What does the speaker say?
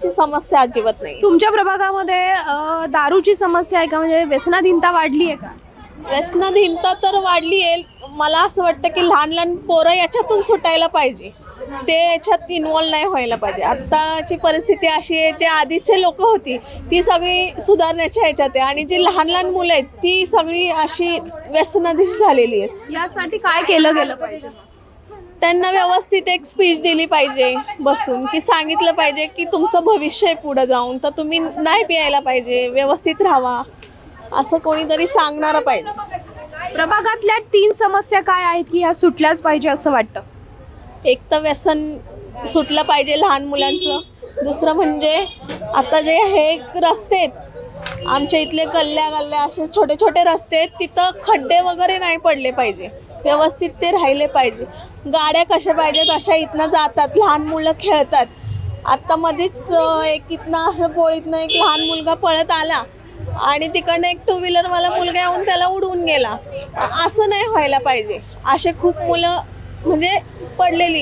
ची समस्या अजिबात नाही. तुमच्या प्रभागामध्ये दारूची समस्या आहे का? म्हणजे व्यसनाधीनता वाढली आहे का? व्यसनाधीनता तर वाढली आहे. मला असं वाटतं की लहान लहान पोरं याच्यातून सुटायला पाहिजे, ते याच्यात इन्वॉल्व नाही व्हायला पाहिजे. आत्ताची परिस्थिती अशी आहे, जे आधीचे लोक होती ती सगळी सुधारण्याच्या ह्याच्यात आहे आणि जी लहान लहान मुलं आहेत ती सगळी अशी व्यसनाधीश झालेली आहेत. यासाठी काय केलं गेलं पाहिजे? त्यांना व्यवस्थित एक स्पीच दिली पाहिजे बसून, की सांगितलं पाहिजे की तुमचं भविष्य आहे पुढं जाऊन, तर तुम्ही नाही प्यायला पाहिजे, व्यवस्थित राहावा, असं कोणीतरी सांगणारं पाहिजे. प्रभागातल्या 3 समस्या काय आहेत की ह्या सुटल्याच पाहिजे असं वाटतं? एक तर व्यसन सुटलं पाहिजे लहान मुलांचं. दुसरं म्हणजे आता जे हे रस्ते आहेत आमच्या इथले, गल्ल्या गल्ल्या असे छोटे छोटे रस्ते आहेत, तिथं खड्डे वगैरे नाही पडले पाहिजे, व्यवस्थित ते राहिले पाहिजे. गाड्या कशा पाहिजेत अशा इथनं जातात, लहान मुलं खेळतात. आत्ता मध्येच एक इथनं असं गोळीतनं एक लहान मुलगा पळत आला आणि तिकडनं एक 2 व्हीलरवाला मुलगा येऊन त्याला उडवून गेला. असं नाही व्हायला पाहिजे. असे खूप मुलं म्हणजे पडलेली.